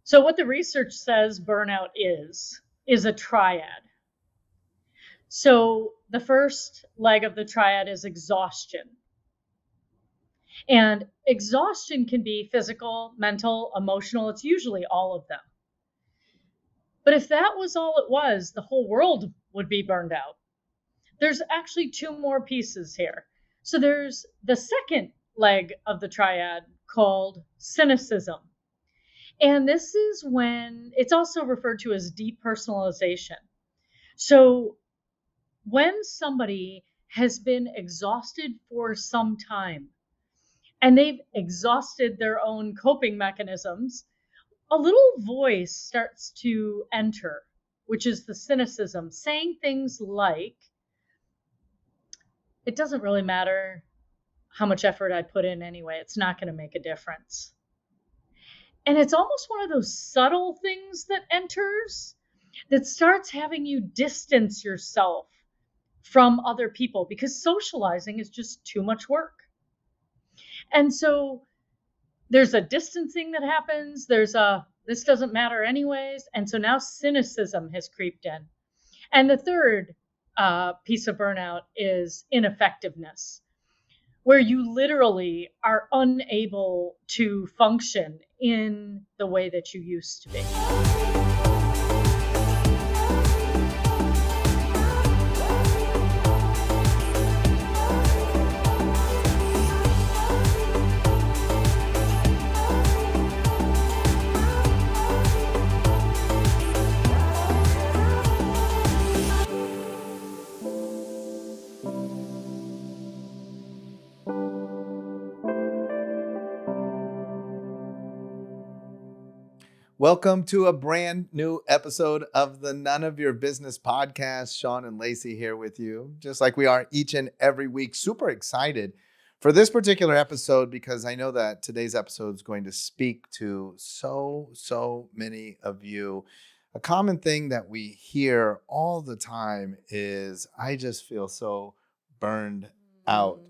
So what the research says burnout is a triad. So the first leg of the triad is exhaustion. And exhaustion can be physical, mental, emotional. It's usually all of them. But if that was all it was, the whole world would be burned out. There's actually two more pieces here. So there's the second leg of the triad called cynicism. And this is when it's also referred to as depersonalization. So when somebody has been exhausted for some time and they've exhausted their own coping mechanisms, a little voice starts to enter, which is the cynicism, saying things like, it doesn't really matter how much effort I put in anyway, it's not going to make a difference. And it's almost one of those subtle things that enters that starts having you distance yourself from other people because socializing is just too much work. And so there's a distancing that happens. There's a, this doesn't matter anyways. And so now cynicism has creeped in. And the third piece of burnout is ineffectiveness, where you literally are unable to function in the way that you used to be. Welcome to a brand new episode of the None of Your Business podcast. Sean and Lacey here with you, just like we are each and every week. Super excited for this particular episode because I know that today's episode is going to speak to so many of you. A common thing that we hear all the time is, I just feel so burned out.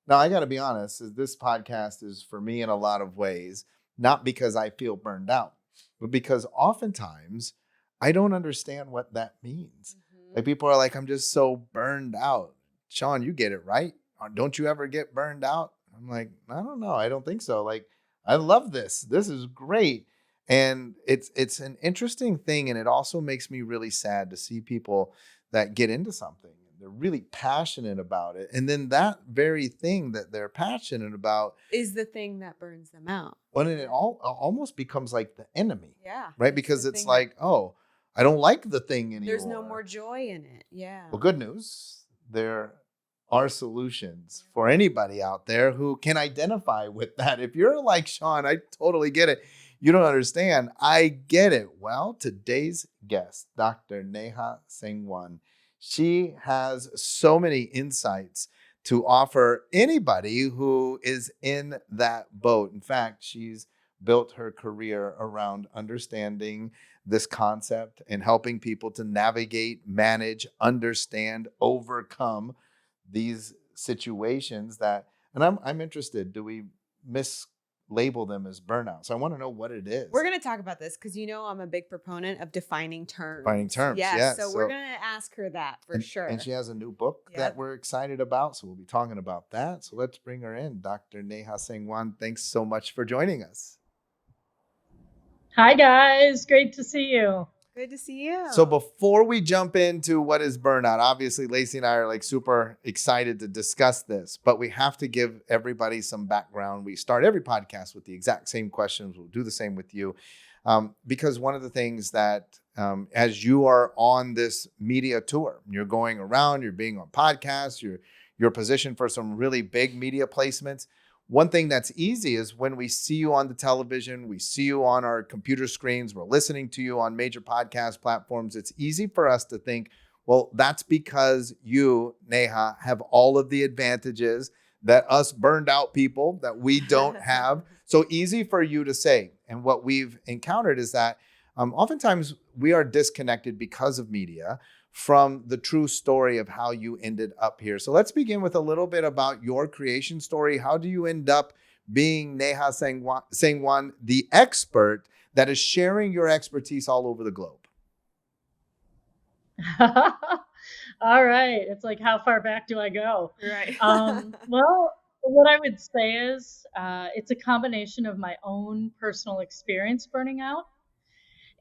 Now, I got to be honest, this podcast is for me in a lot of ways, not because I feel burned out, but because oftentimes I don't understand what that means. Like people are like, I'm just so burned out. Sean, you get it, right? Don't you ever get burned out? I'm like, I don't know. I don't think so. Like, I love this. This is great. And it's an interesting thing. And it also makes me really sad to see people that get into something. They're really passionate about it. And then that very thing that they're passionate about is the thing that burns them out. Well, and it almost becomes like the enemy. Yeah. Right? Because it's like, oh, I don't like the thing anymore. There's no more joy in it. Yeah. Well, good news. There are solutions for anybody out there who can identify with that. If you're like, Sean, I totally get it. You don't understand. I get it. Well, today's guest, Dr. Neha Sangwan, she has so many insights to offer anybody who is in that boat. In fact, she's built her career around understanding this concept and helping people to navigate, manage, understand, overcome these situations that, and I'm interested, do we mislabel them as burnout? So I want to know what it is. We're going to talk about this because I'm a big proponent of defining terms. Defining terms, yes. Yeah. So we're going to ask her that for sure. And she has a new book that we're excited about. So we'll be talking about that. So let's bring her in. Dr. Neha Sangwan, thanks so much for joining us. Hi, guys. Great to see you. Good to see you. So before we jump into what is burnout, obviously Lacey and I are like super excited to discuss this, but we have to give everybody some background. We start every podcast with the exact same questions. We'll do the same with you. Because one of the things that as you are on this media tour, you're going around, you're being on podcasts, you're positioned for some really big media placements. One thing that's easy is when we see you on the television, we see you on our computer screens, we're listening to you on major podcast platforms. It's easy for us to think, well, that's because you, Neha, have all of the advantages that us burned out people that we don't have. So easy for you to say. And what we've encountered is that oftentimes we are disconnected because of media from the true story of how you ended up here. So let's begin with a little bit about your creation story. How do you end up being Neha Sangwan, the expert that is sharing your expertise all over the globe? All right. It's like, how far back do I go? Right. Well, what I would say is it's a combination of my own personal experience burning out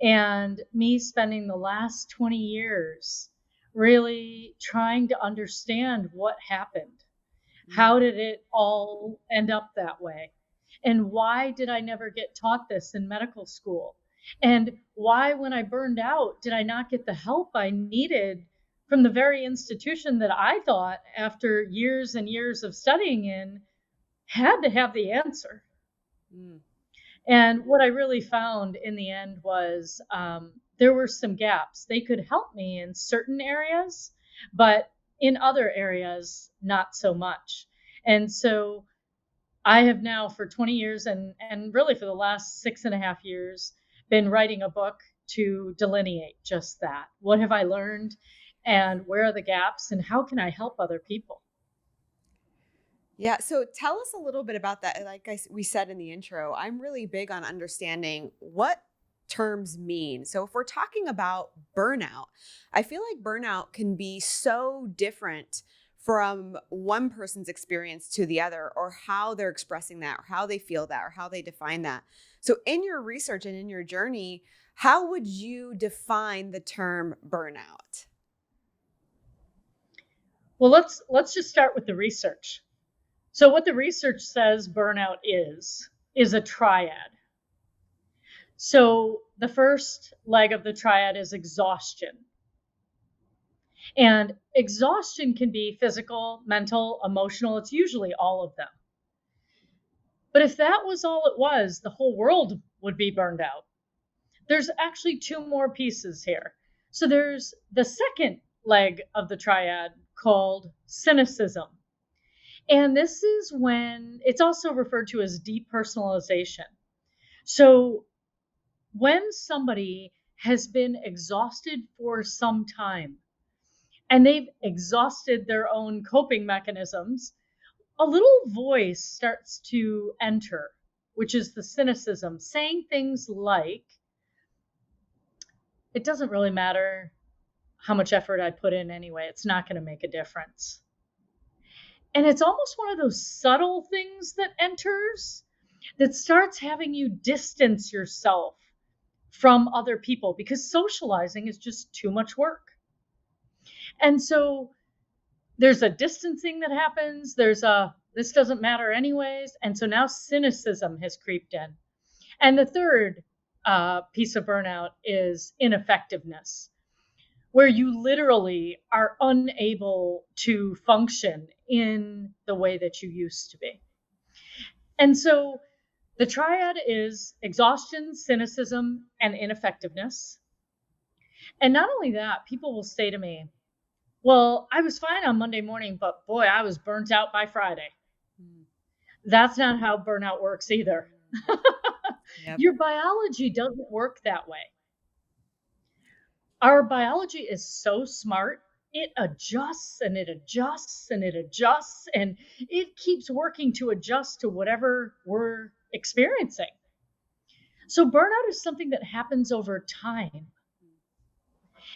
and me spending the last 20 years really trying to understand what happened. How did it all end up that way? And why did I never get taught this in medical school? And why, when I burned out, did I not get the help I needed from the very institution that I thought, after years and years of studying in, had to have the answer? Mm. And what I really found in the end was there were some gaps. They could help me in certain areas, but in other areas, not so much. And so I have now for 20 years and really for the last 6.5 years been writing a book to delineate just that. What have I learned and where are the gaps and how can I help other people? Yeah. So tell us a little bit about that. Like we said in the intro, I'm really big on understanding what terms mean. So if we're talking about burnout, I feel like burnout can be so different from one person's experience to the other, or how they're expressing that, or how they feel that, or how they define that. So in your research and in your journey, how would you define the term burnout? Well, let's just start with the research. So what the research says burnout is a triad. So the first leg of the triad is exhaustion. And exhaustion can be physical, mental, emotional. It's usually all of them. But if that was all it was, the whole world would be burned out. There's actually two more pieces here. So there's the second leg of the triad called cynicism. And this is when it's also referred to as depersonalization. So when somebody has been exhausted for some time and they've exhausted their own coping mechanisms, a little voice starts to enter, which is the cynicism, saying things like, it doesn't really matter how much effort I put in anyway, it's not going to make a difference. And it's almost one of those subtle things that enters that starts having you distance yourself from other people because socializing is just too much work. And so there's a distancing that happens. There's a, this doesn't matter anyways. And so now cynicism has creeped in. And the third piece of burnout is ineffectiveness, where you literally are unable to function in the way that you used to be. And so the triad is exhaustion, cynicism, and ineffectiveness. And not only that, people will say to me, well, I was fine on Monday morning, but boy, I was burnt out by Friday. That's not how burnout works either. Yep. Your biology doesn't work that way. Our biology is so smart. It adjusts and it adjusts and it adjusts, and it keeps working to adjust to whatever we're experiencing. So burnout is something that happens over time.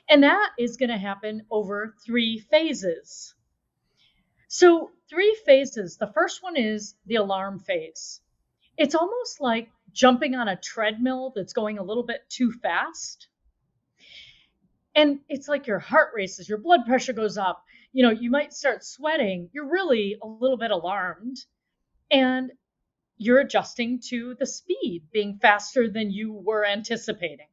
And that is going to happen over 3 phases. So 3 phases. The first one is the alarm phase. It's almost like jumping on a treadmill that's going a little bit too fast. And it's like your heart races, your blood pressure goes up, you might start sweating. You're really a little bit alarmed and you're adjusting to the speed being faster than you were anticipating.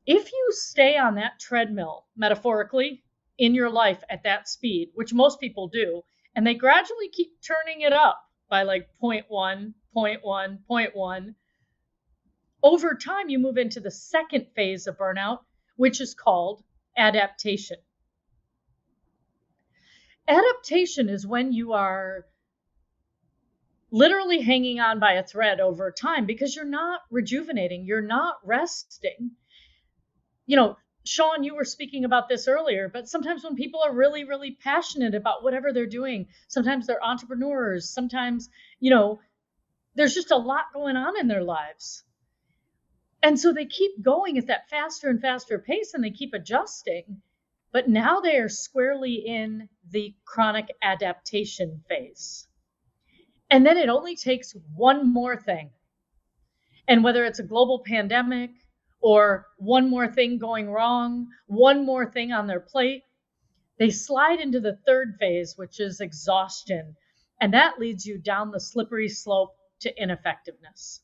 If you stay on that treadmill, metaphorically, in your life at that speed, which most people do, and they gradually keep turning it up by like 0.1, 0.1, 0.1, over time you move into the second phase of burnout, which is called adaptation. Adaptation is when you are literally hanging on by a thread over time because you're not rejuvenating, you're not resting. Sean, you were speaking about this earlier, but sometimes when people are really, really passionate about whatever they're doing, sometimes they're entrepreneurs, sometimes, there's just a lot going on in their lives. And so they keep going at that faster and faster pace and they keep adjusting. But now they are squarely in the chronic adaptation phase. And then it only takes one more thing. And whether it's a global pandemic or one more thing going wrong, one more thing on their plate, they slide into the third phase, which is exhaustion. And that leads you down the slippery slope to ineffectiveness.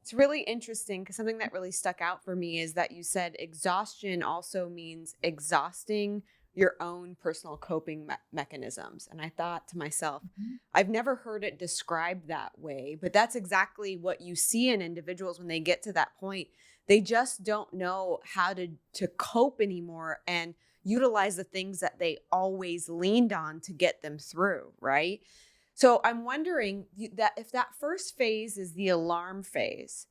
It's really interesting because something that really stuck out for me is that you said exhaustion also means exhausting your own personal coping mechanisms. And I thought to myself, I've never heard it described that way, but that's exactly what you see in individuals when they get to that point. They just don't know how to cope anymore and utilize the things that they always leaned on to get them through, right? So I'm wondering that if that first phase is the alarm phase,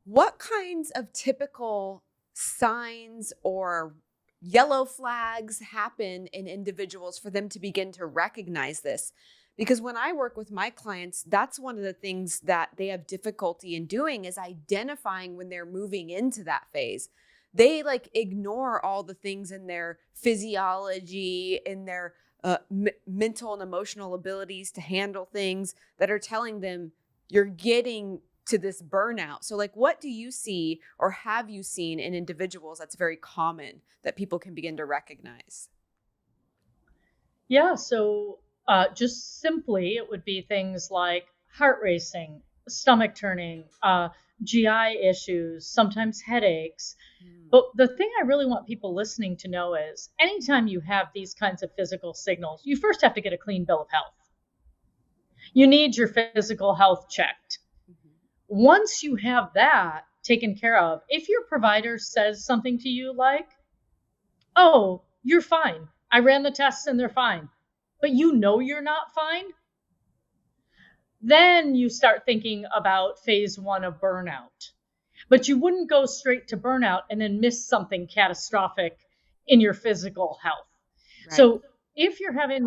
what kinds of typical signs or yellow flags happen in individuals for them to begin to recognize this? Because when I work with my clients, that's one of the things that they have difficulty in doing is identifying when they're moving into that phase. They ignore all the things in their physiology, in their mental and emotional abilities to handle things that are telling them you're getting to this burnout. So what do you see or have you seen in individuals that's very common that people can begin to recognize? Yeah, so just simply it would be things like heart racing, stomach turning, GI issues, sometimes headaches. But the thing I really want people listening to know is anytime you have these kinds of physical signals, you first have to get a clean bill of health. You need your physical health checked. Once you have that taken care of, if your provider says something to you like, oh, you're fine, I ran the tests and they're fine, but you know you're not fine, then you start thinking about phase one of burnout. But you wouldn't go straight to burnout and then miss something catastrophic in your physical health. Right. So if you're having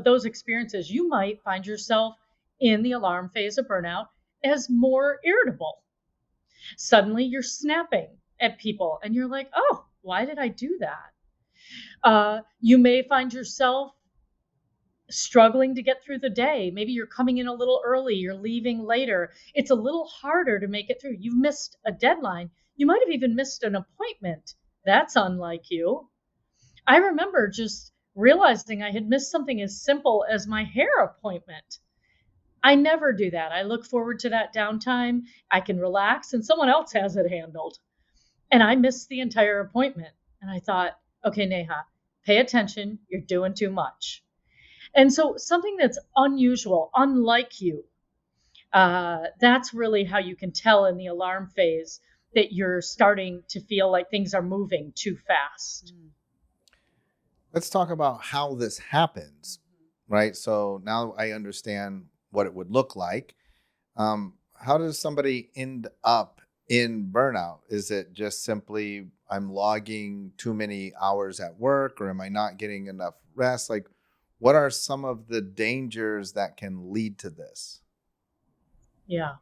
those experiences, you might find yourself in the alarm phase of burnout as more irritable. Suddenly you're snapping at people and you're like, oh, why did I do that? You may find yourself struggling to get through the day. Maybe you're coming in a little early, you're leaving later. It's a little harder to make it through. You've missed a deadline. You might have even missed an appointment. That's unlike you. I remember just realizing I had missed something as simple as my hair appointment. I never do that. I look forward to that downtime. I can relax and someone else has it handled. And I missed the entire appointment. And I thought, okay, Neha, pay attention. You're doing too much. And so something that's unusual, unlike you, that's really how you can tell in the alarm phase that you're starting to feel like things are moving too fast. Let's talk about how this happens, right? So now I understand what it would look like. How does somebody end up in burnout? Is it just simply I'm logging too many hours at work, or am I not getting enough rest? What are some of the dangers that can lead to this? Yeah.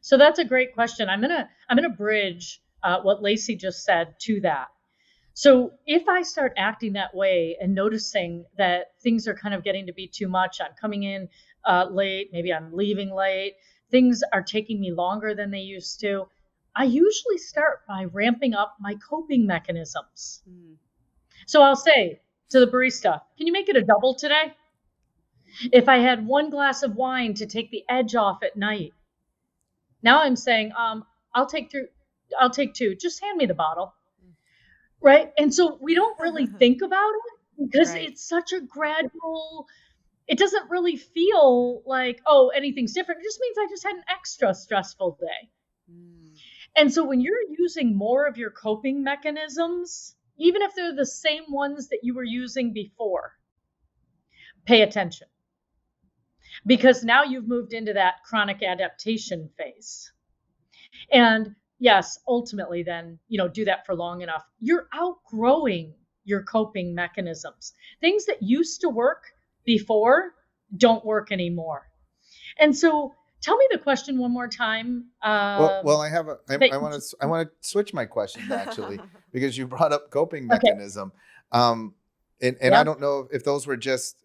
So that's a great question. I'm gonna bridge what Lacey just said to that. So if I start acting that way and noticing that things are kind of getting to be too much, I'm coming in late, maybe I'm leaving late, things are taking me longer than they used to, I usually start by ramping up my coping mechanisms. So I'll say to the barista, can you make it a double today? If I had one glass of wine to take the edge off at night, now I'm saying, I'll take two, just hand me the bottle. Right. And so we don't really think about it because it's such a gradual, it doesn't really feel like, oh, anything's different. It just means I just had an extra stressful day. And so when you're using more of your coping mechanisms, even if they're the same ones that you were using before, pay attention. Because now you've moved into that chronic adaptation phase. And yes, ultimately then, do that for long enough. You're outgrowing your coping mechanisms. Things that used to work before don't work anymore. And so Tell me the question one more time. Well, I have That- I want to switch my questions actually because you brought up coping okay. mechanism. And I Yeah. don't know if those were just,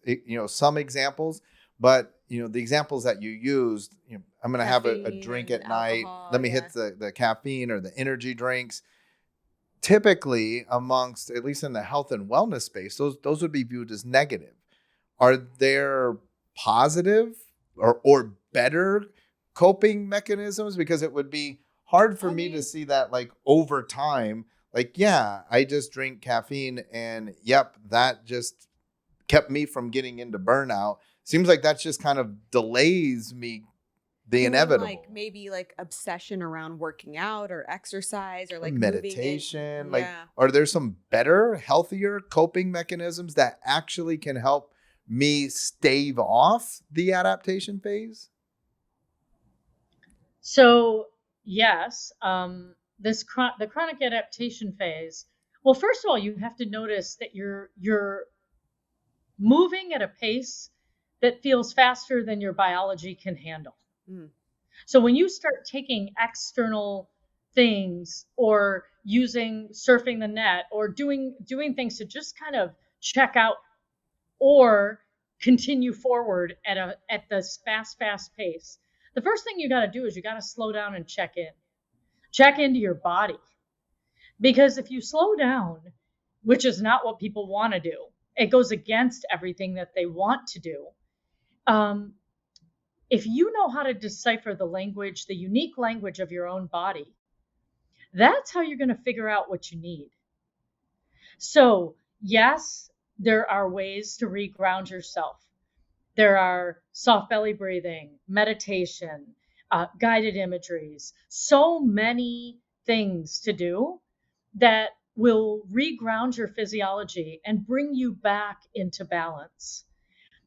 some examples, but, the examples that you used, I'm going to have a drink Caffeine, at night. alcohol, Let me yeah. hit the caffeine or the energy drinks. Typically, amongst, at least in the health and wellness space, those would be viewed as negative. Are there positive or better coping mechanisms? Because it would be hard for I me to mean- see that, like, over time. Like, yeah, I just drink caffeine and yep, that just kept me from getting into burnout. Seems like that's just kind of delays me the You mean inevitable. like maybe like obsession around working out or exercise or like Meditation. moving Like, yeah. are there some better, healthier coping mechanisms that actually can help me stave off the adaptation phase? So yes, the chronic adaptation phase. Well, first of all, you have to notice that you're moving at a pace that feels faster than your biology can handle. Mm. So when you start taking external things or surfing the net or doing things to just kind of check out or continue forward at this fast pace, the first thing you got to do is you got to slow down and check into your body. Because if you slow down, which is not what people want to do, it goes against everything that they want to do. If you know how to decipher the unique language of your own body, that's how you're going to figure out what you need. So, yes, there are ways to reground yourself. There are soft belly breathing, meditation, guided imageries, so many things to do that will reground your physiology and bring you back into balance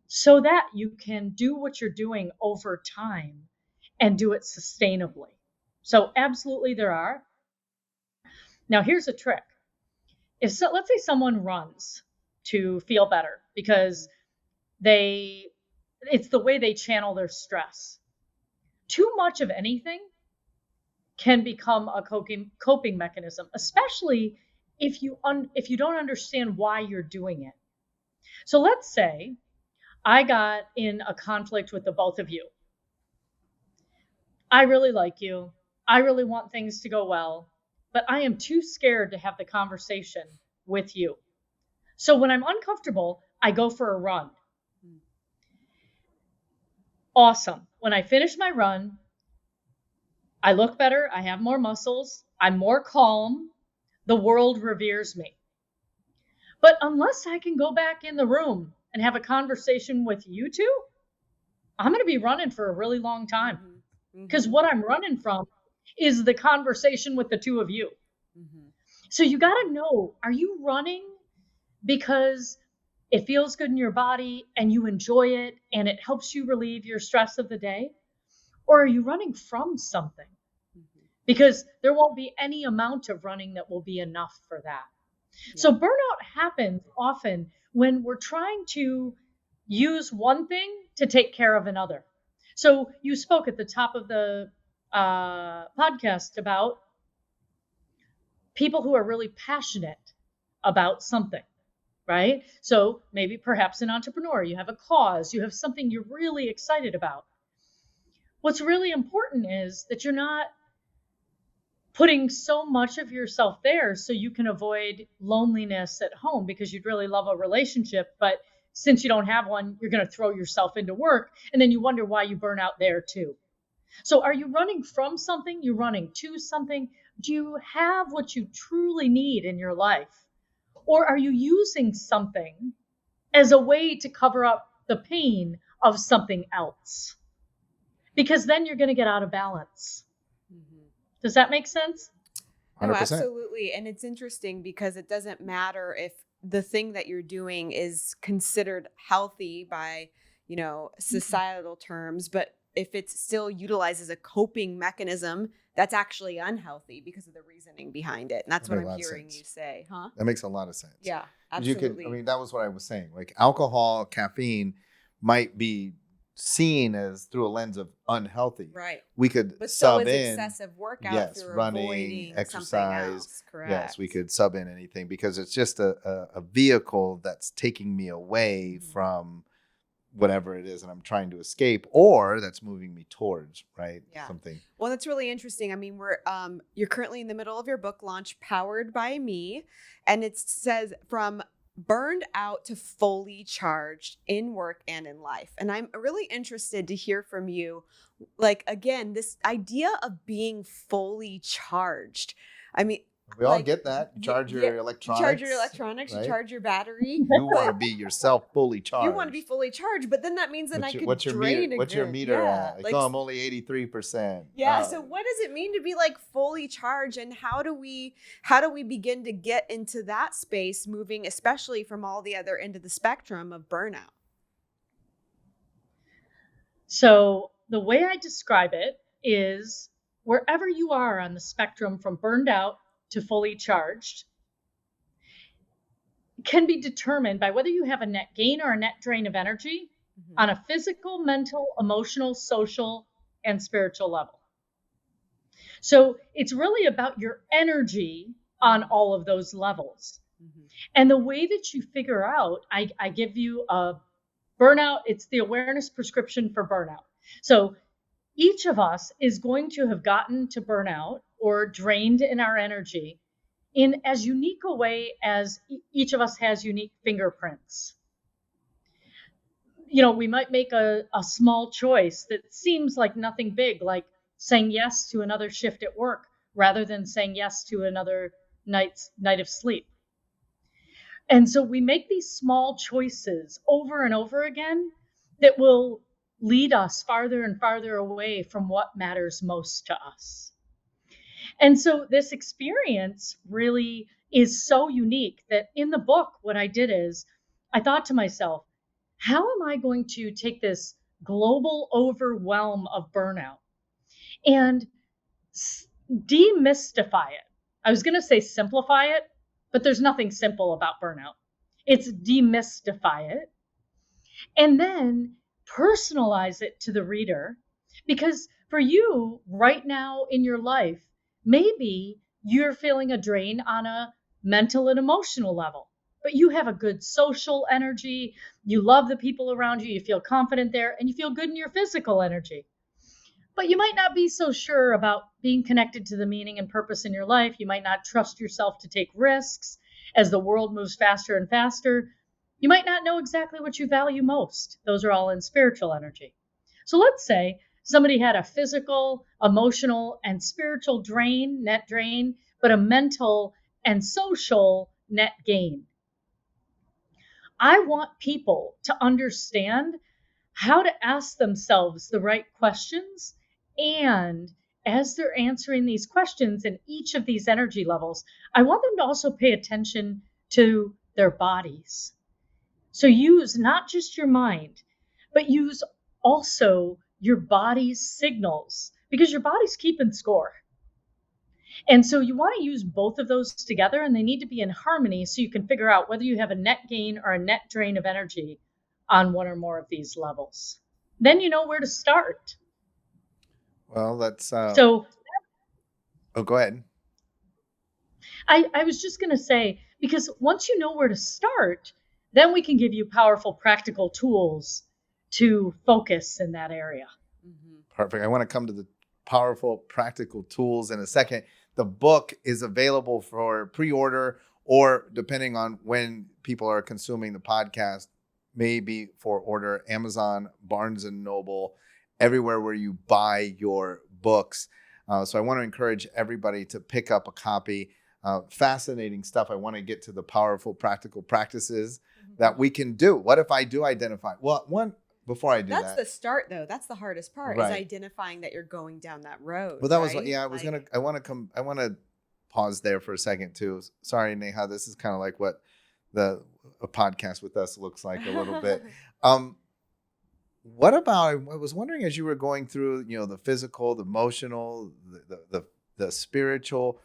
so that you can do what you're doing over time and do it sustainably. So absolutely there are. Now here's a trick. Let's say someone runs to feel better because it's the way they channel their stress. Too much of anything can become a coping mechanism, especially if you don't understand why you're doing it. So let's say I got in a conflict with the both of you. I really like you. I really want things to go well, but I am too scared to have the conversation with you. So when I'm uncomfortable, I go for a run. Awesome. When I finish my run, I look better. I have more muscles. I'm more calm. The world reveres me. But unless I can go back in the room and have a conversation with you two, I'm going to be running for a really long time. Because what I'm running from is the conversation with the two of you. So you got to know, are you running because it feels good in your body and you enjoy it and it helps you relieve your stress of the day? Or are you running from something? Because there won't be any amount of running that will be enough for that. Yeah. So burnout happens often when we're trying to use one thing to take care of another. So you spoke at the top of the podcast about people who are really passionate about something, right? So maybe perhaps an entrepreneur, you have a cause, you have something you're really excited about. What's really important is that you're not putting so much of yourself there so you can avoid loneliness at home because you'd really love a relationship, but since you don't have one, you're going to throw yourself into work and then you wonder why you burn out there too. So are you running from something? You're running to something? Do you have what you truly need in your life? Or are you using something as a way to cover up the pain of something else? Because then you're going to get out of balance. Does that make sense? 100%. No, absolutely. And it's interesting because it doesn't matter if the thing that you're doing is considered healthy by, societal terms, but if it's still utilized as a coping mechanism, that's actually unhealthy because of the reasoning behind it. And that's what I'm hearing you say, huh? That makes a lot of sense. Yeah, absolutely. That was what I was saying. Like alcohol, caffeine might be seen as through a lens of unhealthy. Right. We could But so sub is in excessive workout yes, if you're running, avoiding something exercise. else. Correct. Yes, we could sub in anything because it's just a vehicle that's taking me away from whatever it is that I'm trying to escape, or that's moving me towards, right? Yeah. Something. Well, that's really interesting. I mean, you're currently in the middle of your book launch, Powered by Me, and it says from burned out to fully charged in work and in life. And I'm really interested to hear from you, like, again, this idea of being fully charged. I mean, We all get that. You charge your electronics. Charge your electronics, right? you charge your battery. You want to be yourself fully charged. You want to be fully charged, but then that means that What's your meter? What's your meter at? Like, oh, I'm only 83%. Yeah. So what does it mean to be like fully charged, and how do we begin to get into that space, moving especially from all the other end of the spectrum of burnout? So the way I describe it is wherever you are on the spectrum from burned out to fully charged can be determined by whether you have a net gain or a net drain of energy on a physical, mental, emotional, social, and spiritual level. So it's really about your energy on all of those levels. And the way that you figure out, I give you a burnout, it's the awareness prescription for burnout. So each of us is going to have gotten to burnout or drained in our energy in as unique a way as each of us has unique fingerprints. You know, we might make a small choice that seems like nothing big, like saying yes to another shift at work rather than saying yes to another night of sleep. And so we make these small choices over and over again that will lead us farther and farther away from what matters most to us. And so this experience really is so unique that in the book, what I did is I thought to myself, how am I going to take this global overwhelm of burnout and demystify it? I was going to say simplify it, but there's nothing simple about burnout. It's demystify it and then personalize it to the reader. Because for you right now in your life, maybe you're feeling a drain on a mental and emotional level, but you have a good social energy. You love the people around you. You feel confident there, and you feel good in your physical energy. But you might not be so sure about being connected to the meaning and purpose in your life. You might not trust yourself to take risks as the world moves faster and faster. You might not know exactly what you value most. Those are all in spiritual energy. So let's say somebody had a physical, emotional, and spiritual drain, net drain, but a mental and social net gain. I want people to understand how to ask themselves the right questions. And as they're answering these questions in each of these energy levels, I want them to also pay attention to their bodies. So use not just your mind, but use also your body's signals, because your body's keeping score. And so you want to use both of those together, and they need to be in harmony so you can figure out whether you have a net gain or a net drain of energy on one or more of these levels. Then you know where to start. Well, that's so. Oh, go ahead. I was just going to say, because once you know where to start, then we can give you powerful, practical tools to focus in that area. Perfect. I want to come to the powerful, practical tools in a second. The book is available for pre-order, or depending on when people are consuming the podcast, maybe for order, Amazon, Barnes and Noble, everywhere where you buy your books. So I want to encourage everybody to pick up a copy. Fascinating stuff. I want to get to the powerful, practical practices that we can do. What if I do identify? Well, before I do that's the start, though. That's the hardest part, right, is identifying that you're going down that road. Well, that right? was, I want to pause there for a second too. Sorry, Neha, this is kind of like what a podcast with us looks like a little bit. What about, I was wondering, as you were going through, the physical, the emotional, the spiritual,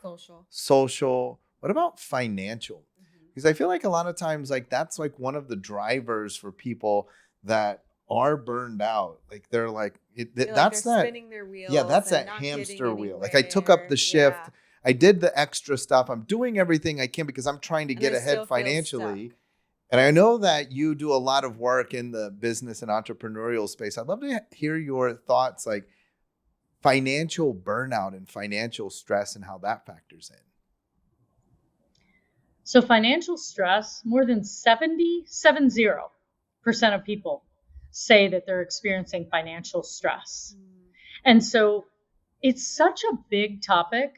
social, what about financial? Because I feel like a lot of times, like, that's like one of the drivers for people that are burned out. Like they're like, Feel that's they're that. spinning their wheels. Yeah, that's and that not getting hamster wheel. Like I took up the anywhere. shift. Yeah. I did the extra stuff. I'm doing everything I can because I'm trying to And get I ahead still feel financially. stuck. And I know that you do a lot of work in the business and entrepreneurial space. I'd love to hear your thoughts, like financial burnout and financial stress and how that factors in. So financial stress, more than 70% of people say that they're experiencing financial stress. And so it's such a big topic.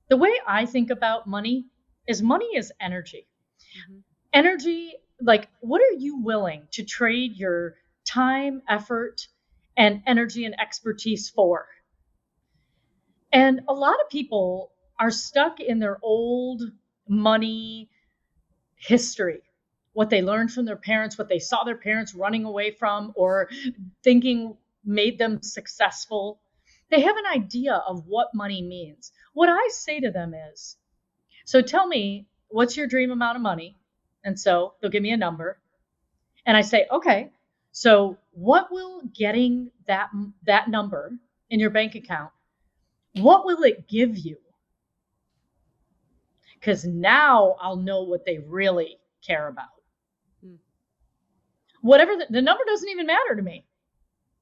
The way I think about money is energy. Mm-hmm. Energy, like what are you willing to trade your time, effort, and energy and expertise for? And a lot of people are stuck in their old money history, what they learned from their parents, what they saw their parents running away from or thinking made them successful. They have an idea of what money means. What I say to them is, so tell me, what's your dream amount of money? And so they'll give me a number. And I say, okay, so what will getting that number in your bank account, what will it give you? Because now I'll know what they really care about. Whatever the number doesn't even matter to me.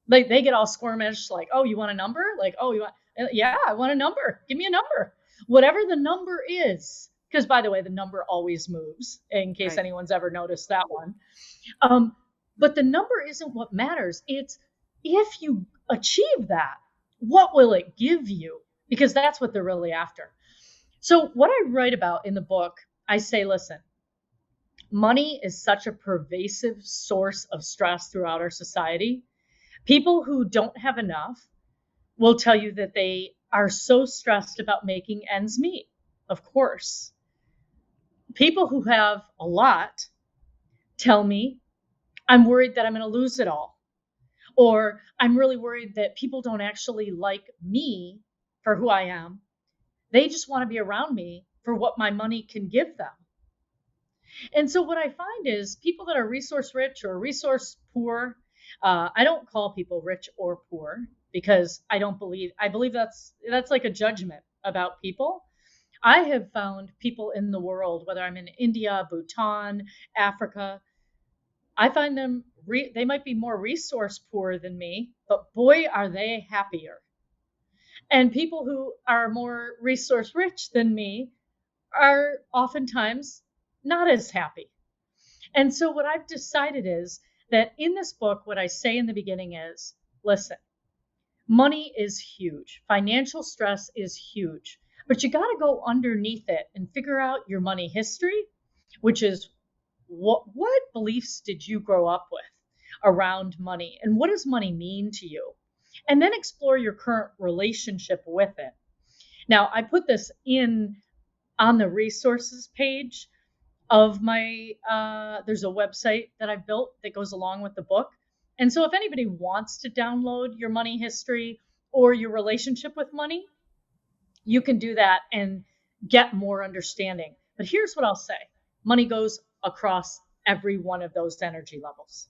Like they get all squirmish, like, oh, you want a number? Like, oh, you want, yeah, I want a number. Give me a number. Whatever the number is, because by the way, the number always moves in case anyone's ever noticed that one. But the number isn't what matters. It's if you achieve that, what will it give you? Because that's what they're really after. So what I write about in the book, I say, listen, money is such a pervasive source of stress throughout our society. People who don't have enough will tell you that they are so stressed about making ends meet. Of course. People who have a lot tell me, I'm worried that I'm going to lose it all. Or I'm really worried that people don't actually like me for who I am. They just want to be around me for what my money can give them. And so what I find is people that are resource rich or resource poor, I don't call people rich or poor because I believe that's like a judgment about people. I have found people in the world, whether I'm in India, Bhutan, Africa, I find them, they might be more resource poor than me, but boy, are they happier. And people who are more resource rich than me are oftentimes not as happy. And so what I've decided is that in this book, what I say in the beginning is, listen, money is huge. Financial stress is huge, but you got to go underneath it and figure out your money history, which is what beliefs did you grow up with around money? And what does money mean to you? And then explore your current relationship with it. Now, I put this on the resources page of my, there's a website that I've built that goes along with the book. And so if anybody wants to download your money history or your relationship with money, you can do that and get more understanding. But here's what I'll say. Money goes across every one of those energy levels.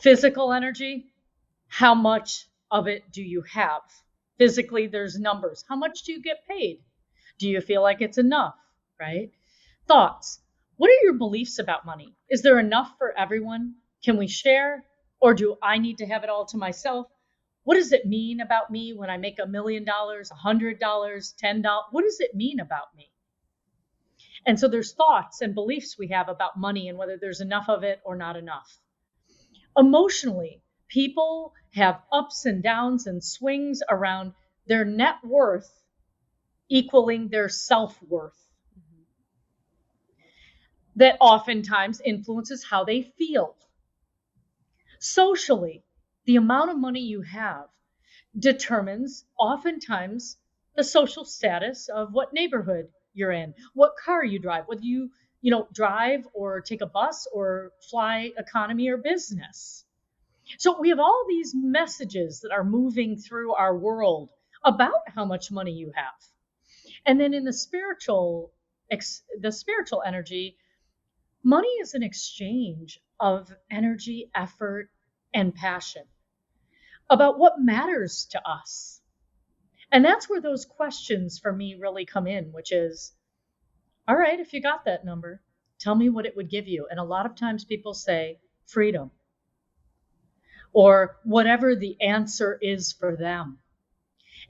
Physical energy, how much of it do you have? Physically, there's numbers. How much do you get paid? Do you feel like it's enough, right? Thoughts. What are your beliefs about money? Is there enough for everyone? Can we share? Or do I need to have it all to myself? What does it mean about me when I make $1 million, $100, $10? What does it mean about me? And so there's thoughts and beliefs we have about money and whether there's enough of it or not enough. Emotionally, people have ups and downs and swings around their net worth equaling their self-worth. That oftentimes influences how they feel. Socially, the amount of money you have determines oftentimes the social status of what neighborhood you're in, what car you drive, whether you drive or take a bus or fly economy or business. So we have all these messages that are moving through our world about how much money you have. And then in the spiritual energy, money is an exchange of energy, effort, and passion about what matters to us. And that's where those questions for me really come in, which is, all right, if you got that number, tell me what it would give you. And a lot of times people say freedom or whatever the answer is for them.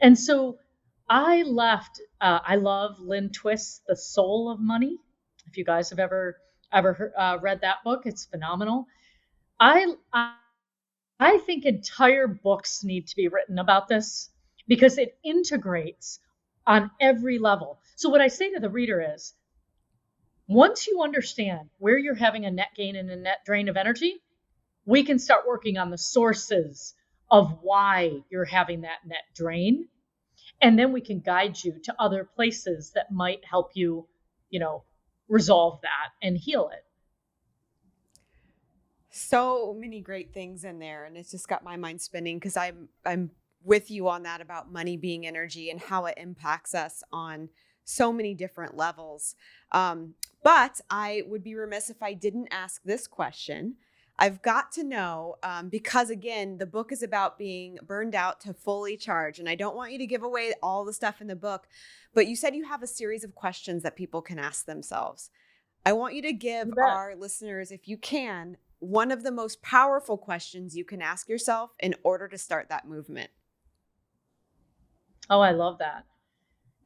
And so I love Lynn Twist's The Soul of Money. If you guys have ever read that book, it's phenomenal. I think entire books need to be written about this because it integrates on every level. So what I say to the reader is, once you understand where you're having a net gain and a net drain of energy, we can start working on the sources of why you're having that net drain. And then we can guide you to other places that might help you, resolve that and heal it. So many great things in there, and it's just got my mind spinning because I'm with you on that about money being energy and how it impacts us on so many different levels. But I would be remiss if I didn't ask this question. I've got to know, because again, the book is about being burned out to fully charge. And I don't want you to give away all the stuff in the book, but you said you have a series of questions that people can ask themselves. I want you to give our listeners, if you can, one of the most powerful questions you can ask yourself in order to start that movement. Oh, I love that.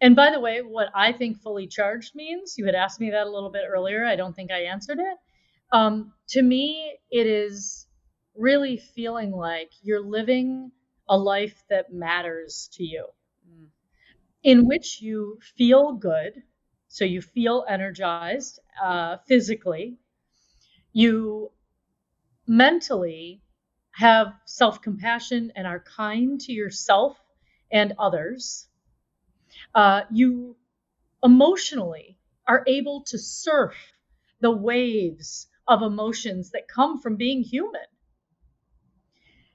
And by the way, what I think fully charged means, you had asked me that a little bit earlier. I don't think I answered it. To me, it is really feeling like you're living a life that matters to you, in which you feel good. So you feel energized physically. You mentally have self-compassion and are kind to yourself and others. You emotionally are able to surf the waves of emotions that come from being human.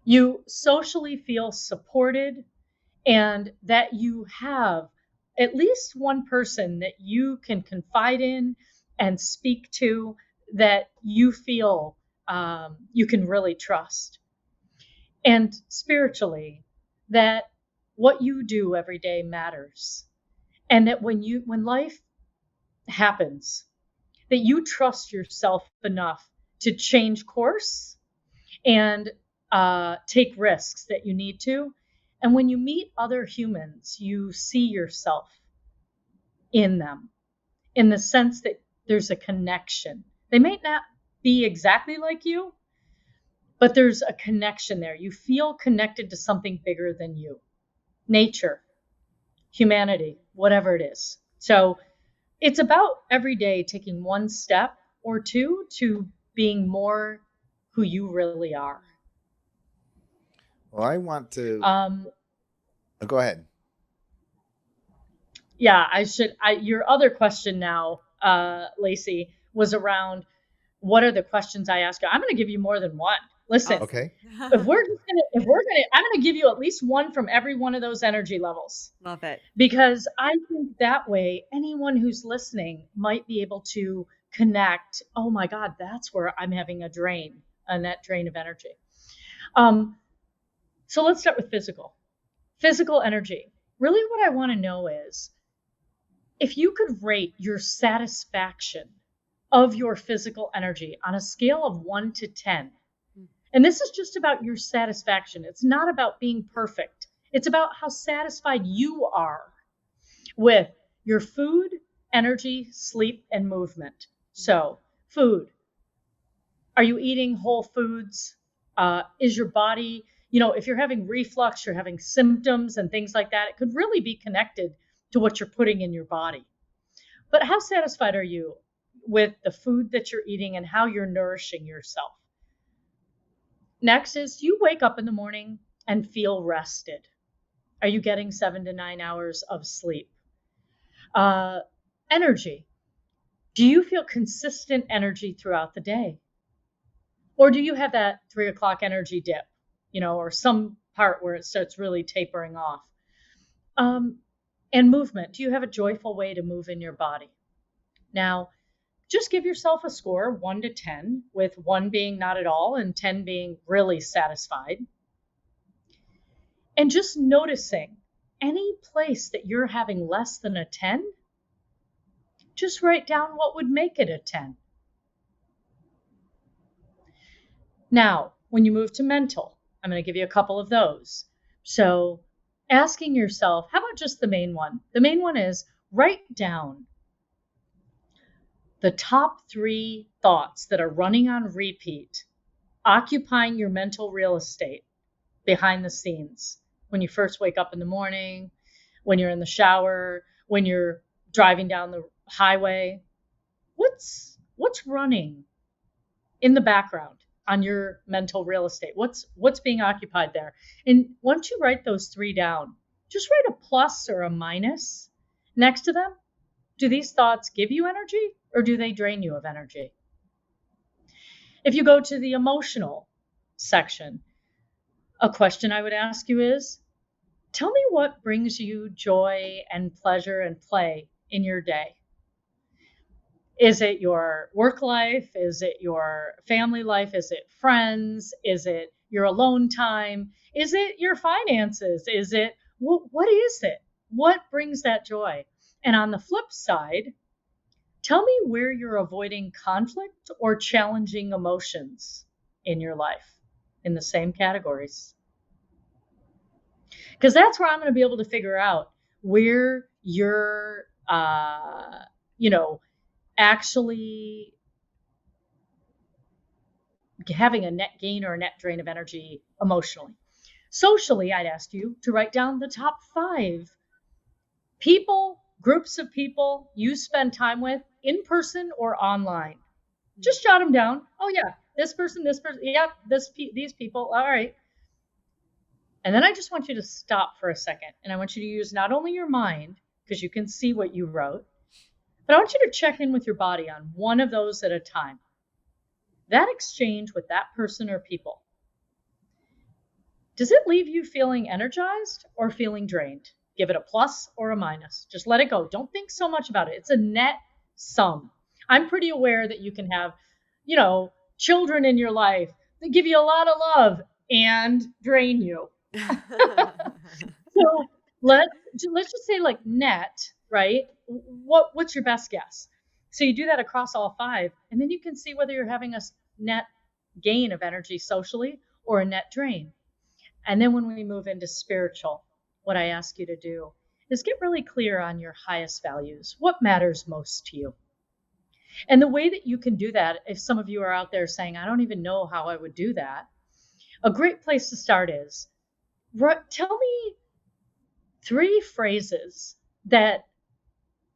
You socially feel supported and that you have at least one person that you can confide in and speak to that you feel you can really trust. And spiritually, that what you do every day matters. And that when life happens, that you trust yourself enough to change course and take risks that you need to. And when you meet other humans, you see yourself in them in the sense that there's a connection. They may not be exactly like you, but there's a connection there. You feel connected to something bigger than you, nature, humanity, whatever it is. So it's about every day taking one step or two to being more who you really are. Well, I want to go ahead. Yeah, your other question now, Lacey, was around what are the questions I ask you. I'm going to give you more than one. Listen, Okay. I'm going to give you at least one from every one of those energy levels. Love it. Because I think that way, anyone who's listening might be able to connect. Oh my God, that's where I'm having a net drain of energy. So let's start with physical energy. Really what I want to know is, if you could rate your satisfaction of your physical energy on a scale of 1 to 10, and this is just about your satisfaction. It's not about being perfect. It's about how satisfied you are with your food, energy, sleep, and movement. So, food. Are you eating whole foods? Is your body, if you're having reflux, you're having symptoms and things like that, it could really be connected to what you're putting in your body. But how satisfied are you with the food that you're eating and how you're nourishing yourself? Next is, do you wake up in the morning and feel rested? Are you getting 7 to 9 hours of sleep? Energy. Do you feel consistent energy throughout the day? Or do you have that 3 o'clock energy dip, or some part where it starts really tapering off? And movement. Do you have a joyful way to move in your body? Now, Just give yourself a score, 1 to 10, with 1 being not at all and 10 being really satisfied. And just noticing any place that you're having less than a 10, just write down what would make it a 10. Now, when you move to mental, I'm going to give you a couple of those. So asking yourself, how about just the main one? The main one is write down the top 3 thoughts that are running on repeat, occupying your mental real estate behind the scenes. When you first wake up in the morning, when you're in the shower, when you're driving down the highway, what's running in the background on your mental real estate? What's being occupied there? And once you write those 3 down, just write a plus or a minus next to them. Do these thoughts give you energy or do they drain you of energy? If you go to the emotional section, a question I would ask you is, tell me what brings you joy and pleasure and play in your day. Is it your work life? Is it your family life? Is it friends? Is it your alone time? Is it your finances? Is it, what is it? What brings that joy? And on the flip side, tell me where you're avoiding conflict or challenging emotions in your life in the same categories. Because that's where I'm going to be able to figure out where you're, actually having a net gain or a net drain of energy emotionally. Socially, I'd ask you to write down the top 5 people, groups of people you spend time with in person or online. Just jot them down. Oh yeah, this person, yeah, these people, all right. And then I just want you to stop for a second. And I want you to use not only your mind, because you can see what you wrote, but I want you to check in with your body on one of those at a time. That exchange with that person or people, does it leave you feeling energized or feeling drained? Give it a plus or a minus. Just let it go. Don't think so much about it. It's a net sum. I'm pretty aware that you can have, children in your life that give you a lot of love and drain you. So let's just say like net, right? What's your best guess? So you do that across all 5, and then you can see whether you're having a net gain of energy socially or a net drain. And then when we move into spiritual, what I ask you to do is get really clear on your highest values. What matters most to you? And the way that you can do that, if some of you are out there saying, I don't even know how I would do that, a great place to start is, tell me 3 phrases that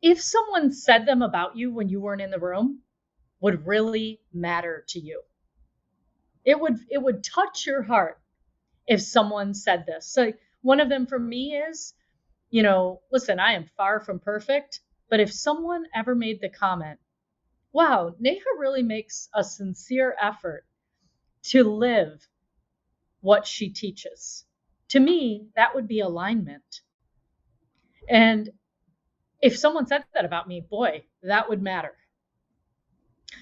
if someone said them about you when you weren't in the room would really matter to you. It would touch your heart if someone said this. So one of them for me is, listen, I am far from perfect, but if someone ever made the comment, wow, Neha really makes a sincere effort to live what she teaches. To me, that would be alignment. And if someone said that about me, boy, that would matter.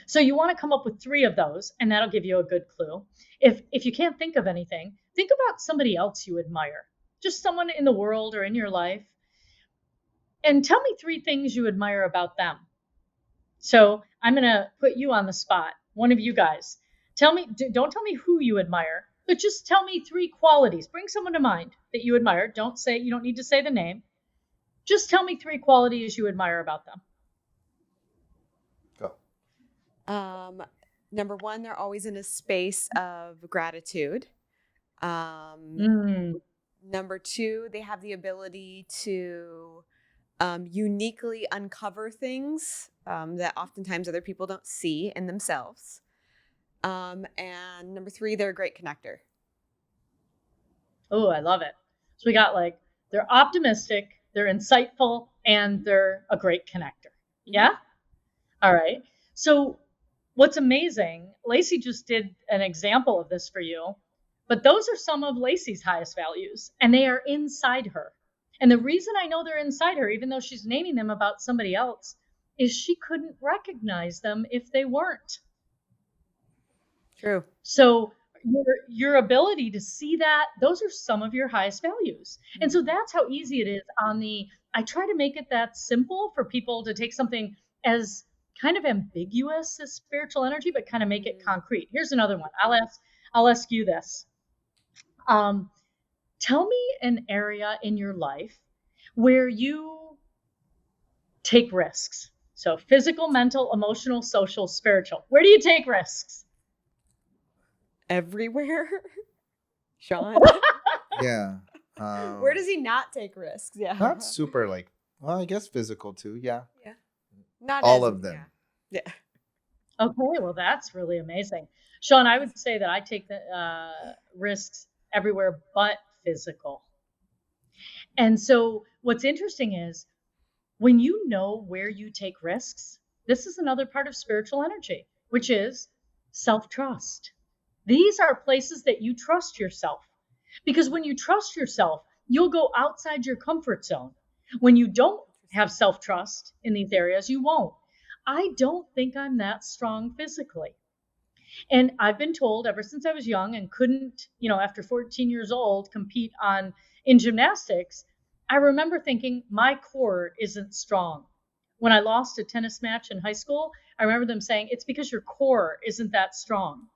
So you want to come up with 3 of those, and that'll give you a good clue. If you can't think of anything, think about somebody else you admire, just someone in the world or in your life, and tell me 3 things you admire about them. So I'm going to put you on the spot, one of you guys. Don't tell me who you admire, but just tell me 3 qualities. Bring someone to mind that you admire. You don't need to say the name. Just tell me 3 qualities you admire about them. Go. Number 1, they're always in a space of gratitude. Number 2, they have the ability to uniquely uncover things that oftentimes other people don't see in themselves. And number 3, they're a great connector. Oh, I love it. So we got they're optimistic, they're insightful, and they're a great connector. Yeah? All right. So what's amazing, Lacey just did an example of this for you, but those are some of Lacey's highest values, and they are inside her. And the reason I know they're inside her, even though she's naming them about somebody else, is she couldn't recognize them if they weren't. True. So your ability to see that, those are some of your highest values. And so that's how easy it is I try to make it that simple for people to take something as kind of ambiguous as spiritual energy, but kind of make it concrete. Here's another one. I'll ask you this. Tell me an area in your life where you take risks. So physical, mental, emotional, social, spiritual. Where do you take risks? Everywhere. Sean. Yeah. Where does he not take risks? Yeah. Not super I guess physical too. Yeah. Yeah. Not all of them. Yeah. Okay, well, that's really amazing. Sean, I would say that I take the risks everywhere but physical. And so what's interesting is when you know where you take risks, this is another part of spiritual energy, which is self-trust. These are places that you trust yourself. Because when you trust yourself, you'll go outside your comfort zone. When you don't have self-trust in these areas, you won't. I don't think I'm that strong physically. And I've been told ever since I was young and couldn't, after 14 years old, compete in gymnastics, I remember thinking my core isn't strong. When I lost a tennis match in high school, I remember them saying, it's because your core isn't that strong.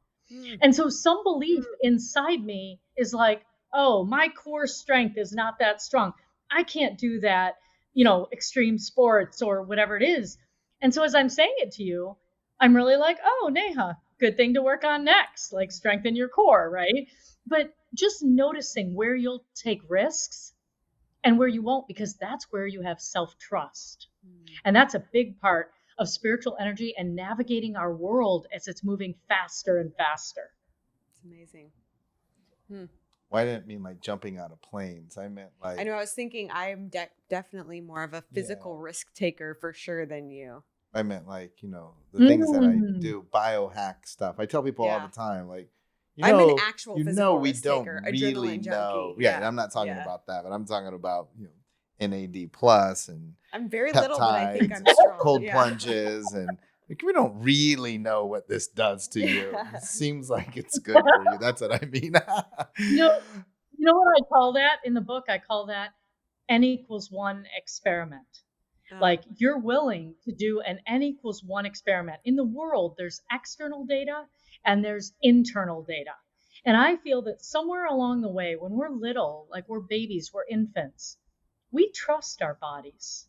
And so some belief inside me is like, oh, my core strength is not that strong. I can't do that, extreme sports or whatever it is. And so as I'm saying it to you, I'm really like, oh, Neha, good thing to work on next, like strengthen your core, right? But just noticing where you'll take risks and where you won't, because that's where you have self-trust. And that's a big part of spiritual energy and navigating our world as it's moving faster and faster. It's amazing. Well, I didn't mean like jumping out of planes. I meant like... I know, I was thinking I'm definitely more of a physical risk taker for sure than you. I meant like, the things that I do, biohack stuff. I tell people all the time, like, I'm an actual physical we risk don't taker, really adrenaline know. junkie. Yeah, I'm not talking about that, but I'm talking about, NAD plus and I'm very peptides, little, but I think I'm strong. Cold plunges, and we don't really know what this does to you. It seems like it's good for you. That's what I mean. You know what I call that in the book? I call that N=1 experiment. Like you're willing to do an N=1 experiment. In the world, there's external data and there's internal data. And I feel that somewhere along the way, when we're little, like we're babies, we're infants, we trust our bodies.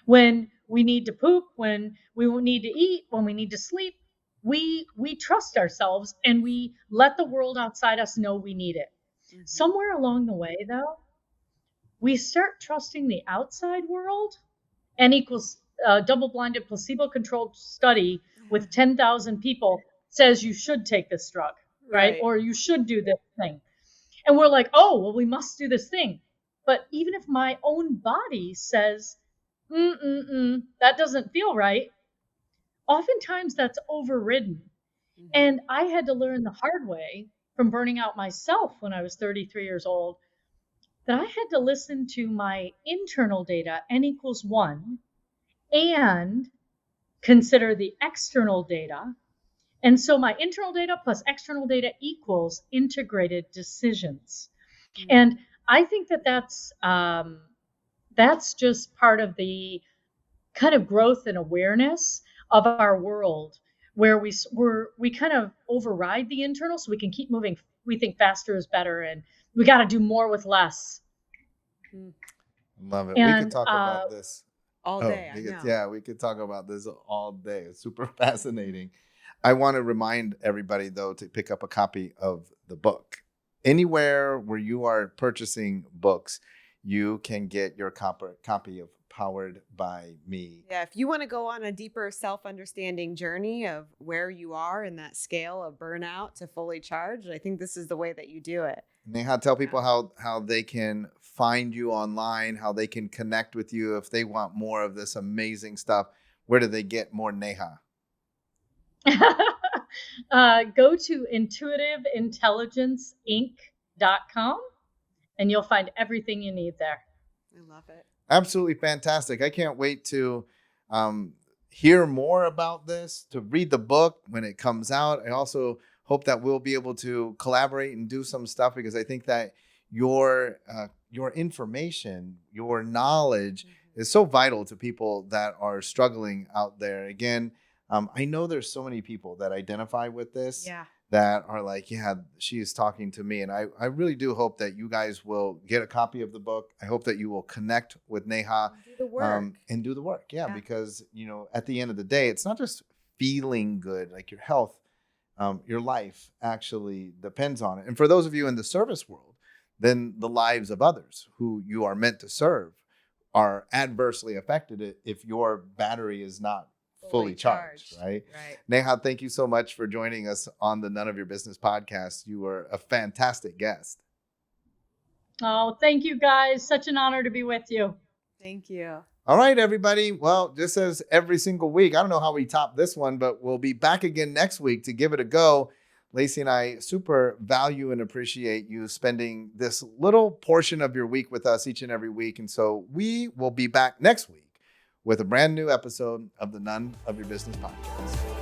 When we need to poop, when we need to eat, when we need to sleep, we trust ourselves and we let the world outside us know we need it. Somewhere along the way, though, we start trusting the outside world. N= double-blinded placebo-controlled study with 10,000 people says you should take this drug, right? Or you should do this thing. And we're like, oh, well, we must do this thing. But even if my own body says, that doesn't feel right, oftentimes that's overridden. And I had to learn the hard way from burning out myself when I was 33 years old, that I had to listen to my internal data, N=1, and consider the external data. And so my internal data plus external data equals integrated decisions. And I think that that's just part of the kind of growth and awareness of our world, where we kind of override the internal so we can keep moving. We think faster is better and we got to do more with less. Love it. And, we could talk about this all day. We could talk about this all day. It's super fascinating. I want to remind everybody, though, to pick up a copy of the book. Anywhere where you are purchasing books, you can get your copy of Powered by Me. Yeah, if you want to go on a deeper self-understanding journey of where you are in that scale of burnout to fully charged, I think this is the way that you do it. Neha, tell people how they can find you online, how they can connect with you if they want more of this amazing stuff. Where do they get more Neha? Go to intuitiveintelligenceinc.com and you'll find everything you need there. I love it. Absolutely fantastic. I can't wait to hear more about this, to read the book when it comes out. I also hope that we'll be able to collaborate and do some stuff, because I think that your information, your knowledge is so vital to people that are struggling out there. Again, I know there's so many people that identify with this. Yeah. That are like, yeah, she is talking to me. And I really do hope that you guys will get a copy of the book. I hope that you will connect with Neha Do the work. and do the work. Yeah, Yeah. because, at the end of the day, it's not just feeling good, like your health, your life actually depends on it. And for those of you in the service world, then the lives of others who you are meant to serve are adversely affected if your battery is not fully charged, right? Right. Neha, thank you so much for joining us on the None of Your Business podcast. You were a fantastic guest. Oh, thank you guys. Such an honor to be with you. Thank you. All right, everybody. Well, just as every single week, I don't know how we top this one, but we'll be back again next week to give it a go. Lacey and I super value and appreciate you spending this little portion of your week with us each and every week. And so we will be back next week with a brand new episode of the None of Your Business podcast.